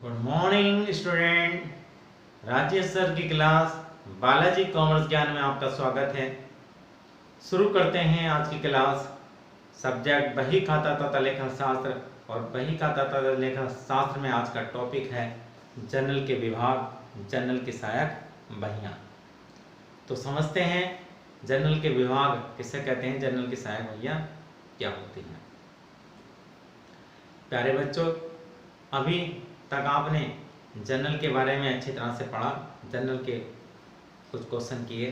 Good morning student. Rajesh sir की class Balaji commerce ज्ञान में आपका स्वागत है। शुरू करते हैं आज की क्लास। सब्जेक्ट बही खाता तथा लेखा शास्त्र और बही खाता तथा लेखा शास्त्र में आज का टॉपिक है जर्नल के विभाग, जर्नल की सहायक बहियां। तो समझते हैं जर्नल के विभाग किसे कहते हैं, जर्नल की सहायक बहियां क्या होती हैं। प्यारे बच्चों, अभी तक आपने जर्नल के बारे में अच्छी तरह से पढ़ा, जर्नल के कुछ क्वेश्चन किए।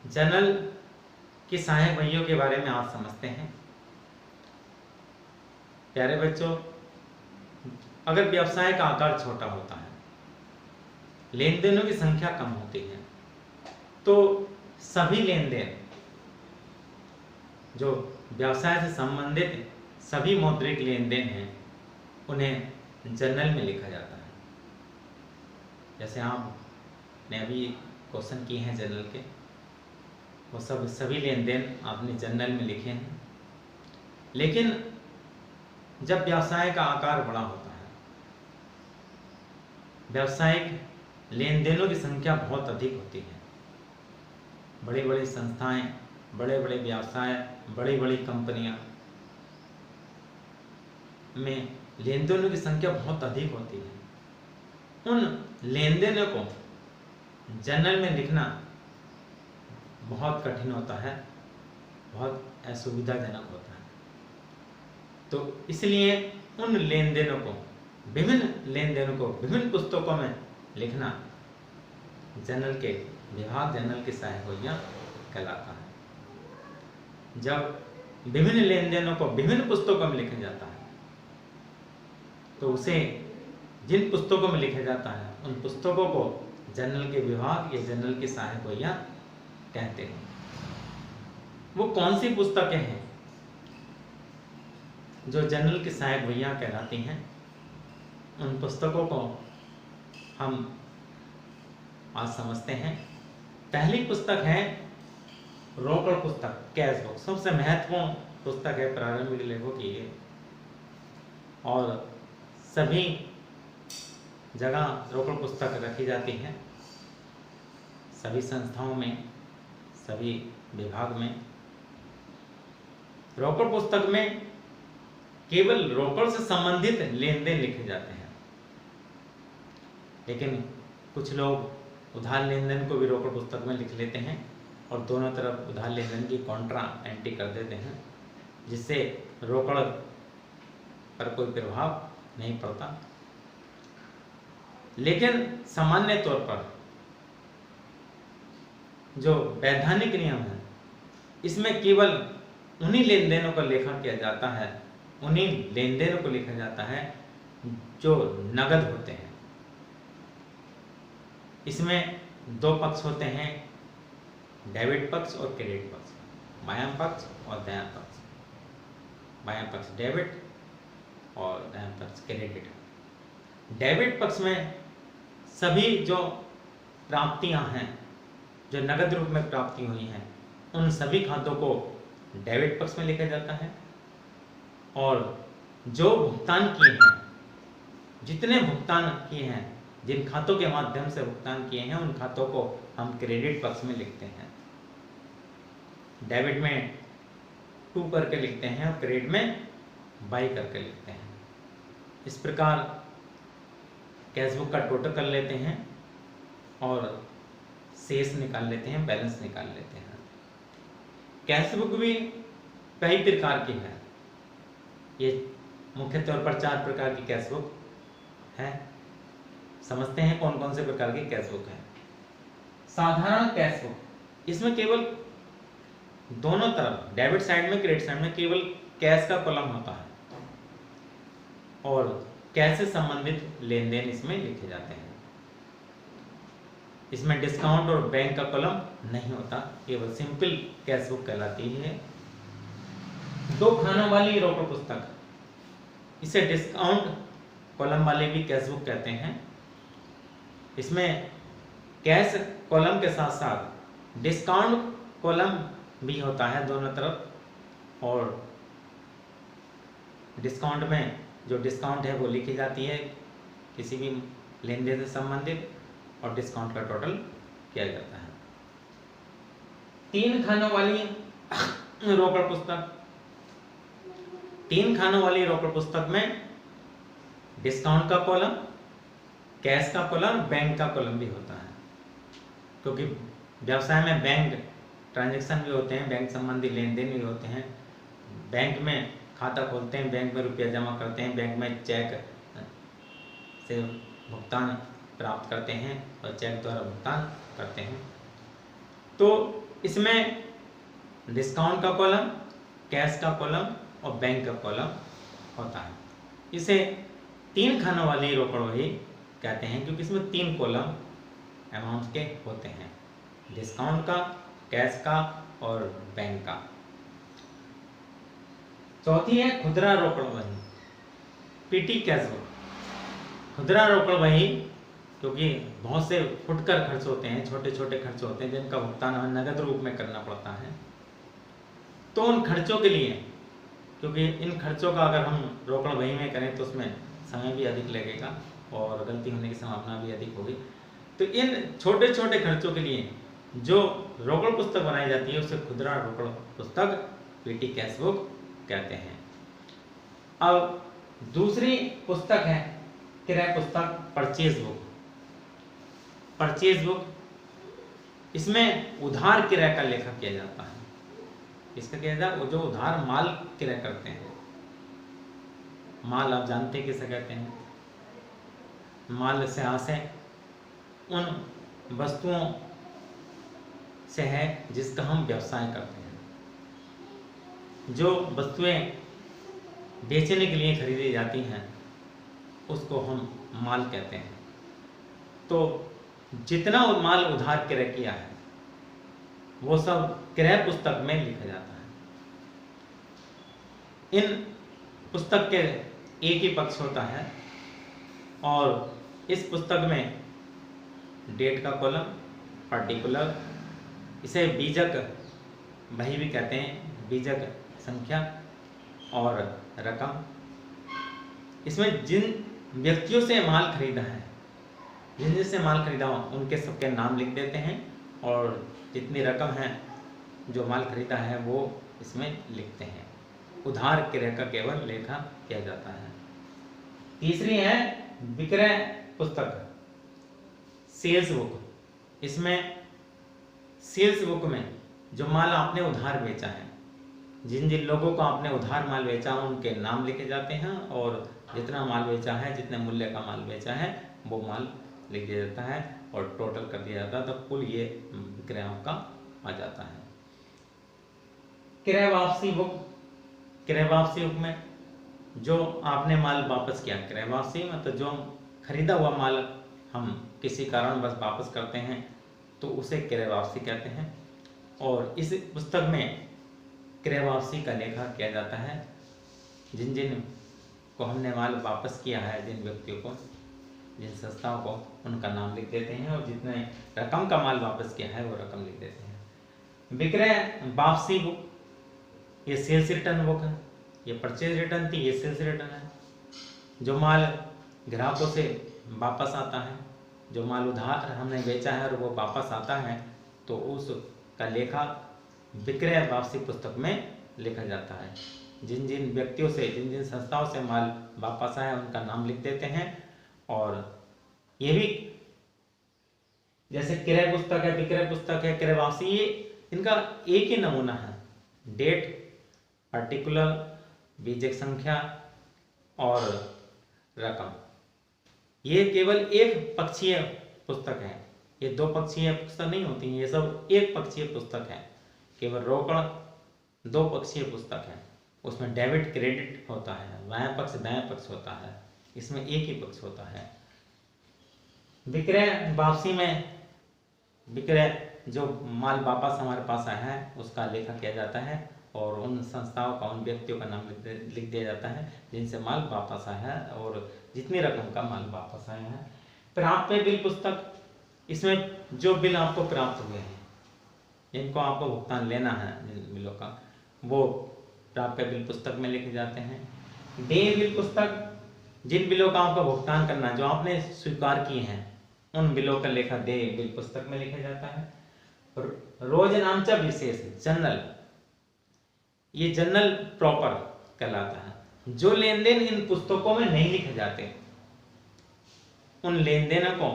जर्नल की सहायक बहियों के बारे में आज समझते हैं। प्यारे बच्चों, अगर व्यवसाय का आकार छोटा होता है, लेन देनों की संख्या कम होती है, तो सभी लेन देन जो व्यवसाय से संबंधित सभी मौद्रिक लेन देन हैं उन्हें जर्नल में लिखा जाता है। जैसे आपने अभी क्वेश्चन किए हैं जर्नल के, वो सभी लेन देन आपने जर्नल में लिखे हैं। लेकिन जब व्यवसाय का आकार बड़ा होता है, व्यावसायिक लेन देनों की संख्या बहुत अधिक होती है, बड़ी बड़ी संस्थाएं, बड़े बड़े व्यवसाय, बड़ी बड़ी कंपनियां में लेन देनों की संख्या बहुत अधिक होती है। उन लेन देनों को जर्नल में लिखना बहुत कठिन होता है, बहुत असुविधाजनक होता है। तो इसलिए उन लेन देनों को, विभिन्न लेन देनों को विभिन्न पुस्तकों में लिखना जर्नल के विभाग, जर्नल की सहायक बहियां कहलाता है। जब विभिन्न लेन देनों को विभिन्न पुस्तकों में लिखा जाता है तो उसे जिन पुस्तकों में लिखा जाता है उन पुस्तकों को जर्नल के विभाग या जर्नल की सहायक बहियां कहते हैं। वो कौन सी पुस्तकें हैं जो जर्नल की सहायक बहियां कहलाती हैं, उन पुस्तकों को हम आज समझते हैं। पहली पुस्तक है रोकड़ पुस्तक, कैश बुक। सबसे महत्वपूर्ण पुस्तक है प्रारंभिक लेखों की ये, और सभी जगह रोकड़ पुस्तक रखी जाती है, सभी संस्थाओं में, सभी विभाग में। रोकड़ पुस्तक में केवल रोकड़ से संबंधित लेन देन लिखे जाते हैं, लेकिन कुछ लोग उधार लेन देन को भी रोकड़ पुस्तक में लिख लेते हैं और दोनों तरफ उधार लेन देन की कॉन्ट्रा एंट्री कर देते हैं, जिससे रोकड़ पर कोई प्रभाव नहीं पड़ता। लेकिन सामान्य तौर पर जो वैधानिक नियम है, इसमें केवल उन्हीं लेन देनों का लेखा किया जाता है, उन्हीं लेन देनों को लिखा जाता है जो नगद होते हैं। इसमें दो पक्ष होते हैं, डेबिट पक्ष और क्रेडिट पक्ष, बायां पक्ष और दायां पक्ष। बायां पक्ष डेबिट और दायां पक्ष क्रेडिट। डेबिट पक्ष में सभी जो प्राप्तियां हैं, जो नगद रूप में प्राप्ति हुई हैं, उन सभी खातों को डेबिट पक्ष में लिखा जाता है, और जो भुगतान किए हैं, जितने भुगतान किए हैं, जिन खातों के माध्यम से भुगतान किए हैं, उन खातों को हम क्रेडिट पक्ष में लिखते हैं। डेबिट में 2 करके लिखते हैं और क्रेडिट में बाई करके लिखते हैं। इस प्रकार कैश बुक का टोटल कर लेते हैं और शेष निकाल लेते हैं, बैलेंस निकाल लेते हैं। कैश बुक भी कई प्रकार की है। ये मुख्य तौर पर 4 प्रकार की कैश बुक है। समझते हैं कौन कौन से प्रकार की कैश बुक है। साधारण कैश बुक, इसमें केवल दोनों तरफ, डेबिट साइड में, क्रेडिट साइड में केवल कैश का कॉलम होता है और कैश से संबंधित लेन देन इसमें लिखे जाते हैं। इसमें डिस्काउंट और बैंक का कॉलम नहीं होता, केवल सिंपल कैश बुक कहलाती है। 2 खानों वाली रोकड़ पुस्तक, इसे डिस्काउंट कॉलम वाले भी कैश बुक कहते हैं। इसमें कैश कॉलम के साथ साथ डिस्काउंट कॉलम भी होता है दोनों तरफ, और डिस्काउंट में जो डिस्काउंट है वो लिखी जाती है किसी भी लेन देन से संबंधित, और डिस्काउंट का टोटल किया जाता है। 3 खानों वाली रोकड़ पुस्तक, 3 खानों वाली रोकड़ पुस्तक में डिस्काउंट का कॉलम, कैश का कॉलम, बैंक का कॉलम भी होता है, क्योंकि व्यवसाय में बैंक ट्रांजैक्शन भी होते हैं, बैंक संबंधी लेन देन भी होते हैं। बैंक में खाता खोलते हैं, बैंक में रुपया जमा करते हैं, बैंक में चेक से भुगतान प्राप्त करते हैं और चेक द्वारा भुगतान करते हैं। तो इसमें डिस्काउंट का कॉलम, कैश का कॉलम और बैंक का कॉलम होता है। इसे 3 खानों वाली रोकड़ वही कहते हैं, क्योंकि इसमें 3 कॉलम अमाउंट के होते हैं, डिस्काउंट का, कैश का और बैंक का। चौथी है खुदरा रोकड़ वही, पीटी कैश बुक। खुदरा रोकड़ वही, क्योंकि बहुत से फुटकर खर्च होते हैं, छोटे छोटे खर्च होते हैं जिनका भुगतान हमें नगद रूप में करना पड़ता है, तो उन खर्चों के लिए, क्योंकि इन खर्चों का अगर हम रोकड़ वही में करें तो उसमें समय भी अधिक लगेगा और गलती होने की संभावना भी अधिक होगी, तो इन छोटे छोटे खर्चों के लिए जो रोकड़ पुस्तक बनाई जाती है उसे खुदरा रोकड़ पुस्तक, पीटी कैश बुक कहते हैं। अब दूसरी पुस्तक है क्रय पुस्तक, परचेज बुक। परचेज बुक, इसमें उधार क्रय का लेखा किया जाता है। इसका क्या जाता है, जो उधार माल क्रय करते हैं, माल आप जानते हैं किसे कहते हैं, माल से आशय उन वस्तुओं से है जिसका हम व्यवसाय करते हैं। जो वस्तुएं बेचने के लिए खरीदी जाती हैं उसको हम माल कहते हैं। तो जितना माल उधार क्रय किया है वो सब क्रय पुस्तक में लिखा जाता है। इन पुस्तक के एक ही पक्ष होता है और इस पुस्तक में डेट का कॉलम, पर्टिकुलर, इसे बीजक बही भी कहते हैं, बीजक संख्या और रकम। इसमें जिन व्यक्तियों से माल खरीदा है, जिन जिनसे माल खरीदा हो उनके सबके नाम लिख देते हैं और जितनी रकम है जो माल खरीदा है वो इसमें लिखते हैं। उधार क्रय का केवल लेखा किया जाता है। तीसरी है विक्रय पुस्तक, सेल्स बुक। इसमें सेल्स बुक में जो माल आपने उधार बेचा है, जिन जिन लोगों को आपने उधार माल बेचा उनके नाम लिखे जाते हैं और जितना माल बेचा है, जितने मूल्य का माल बेचा है वो माल लिख दिया जाता है और टोटल कर दिया जाता है, तो कुल ये विक्रयों का आ जाता है। क्रय वापसी बुक, क्रय वापसी बुक में जो आपने माल वापस किया, क्रय वापसी मतलब जो खरीदा हुआ माल हम किसी कारणवश वापस करते हैं तो उसे क्रय वापसी कहते हैं। और इस पुस्तक में क्रय वापसी का लेखा किया जाता है। जिन जिन को हमने माल वापस किया है, जिन व्यक्तियों को, जिन संस्थाओं को, उनका नाम लिख देते हैं और जितने रकम का माल वापस किया है वो रकम लिख देते हैं। विक्रय वापसी बुक, ये सेल्स रिटर्न बुक है। ये परचेज रिटर्न थी, ये सेल्स रिटर्न है। जो माल ग्राहकों से वापस आता है, जो माल उधार हमने बेचा है और वो वापस आता है तो उसका लेखा विक्रय वापसी पुस्तक में लिखा जाता है। जिन जिन व्यक्तियों से, जिन जिन संस्थाओं से माल वापस आया उनका नाम लिख देते हैं। और ये भी जैसे क्रय पुस्तक है, विक्रय पुस्तक है, क्रय वापसी, ये इनका एक ही नमूना है। डेट, पर्टिकुलर, बीजक संख्या और रकम, ये केवल एक पक्षीय पुस्तक है। ये दो पक्षीय पुस्तक नहीं होती हैं, ये सब एक पक्षीय पुस्तक है। केवल रोकड़ दो पक्षीय पुस्तक है, उसमें डेबिट क्रेडिट होता है, बायां पक्ष दायां पक्ष होता है, इसमें एक ही पक्ष होता है। विक्रय वापसी में विक्रय जो माल वापस हमारे पास आया है उसका लेखा किया जाता है और उन संस्थाओं का, उन व्यक्तियों का नाम लिख दिया जाता है जिनसे माल वापस आया है और जितनी रकम का माल वापस आया है। प्राप्य बिल पुस्तक, इसमें जो बिल आपको प्राप्त हुए हैं, जिनको आपको भुगतान लेना है, जिन बिलों का, वो प्राप्य बिल पुस्तक में लिखे जाते हैं। देय बिल पुस्तक, जिन बिलों का आपको भुगतान करना है, जो आपने स्वीकार किए हैं, उन बिलों का लेखा देय बिल पुस्तक में लिखा जाता है। रोजनामचा विशेष जनरल, ये जनरल प्रॉपर कहलाता है। जो लेन देन इन पुस्तकों में नहीं लिखे जाते, उन लेन देनों को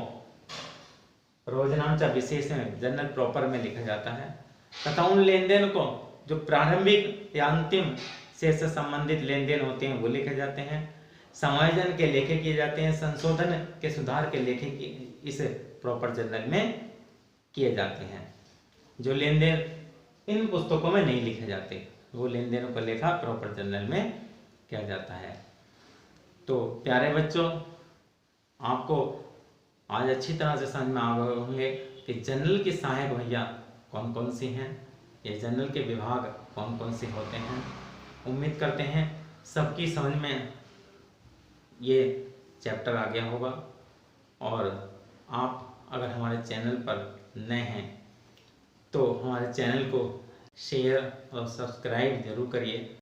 रोजनामचा विशेष में जनरल प्रॉपर में लिखा जाता है। तथा उन लेन देन को जो प्रारंभिक या अंतिम शेष से संबंधित लेन देन होते हैं वो लिखे जाते हैं। समायोजन के लेखे किए जाते हैं, संशोधन के सुधार के लेखे इस प्रॉपर जनरल में किए जाते हैं। जो लेन देन इन पुस्तकों में नहीं लिखे जाते, वो लेन देनों को लेखा प्रॉपर जनरल में किया जाता है। तो प्यारे बच्चों, आपको आज अच्छी तरह से समझ में आ गए होंगे कि जनरल की सहायक भैया कौन कौन सी हैं, ये जनरल के विभाग कौन कौन से होते हैं। उम्मीद करते हैं सबकी समझ में ये चैप्टर आ गया होगा। और आप अगर हमारे चैनल पर नए हैं तो हमारे चैनल को शेयर और सब्सक्राइब जरूर करिए।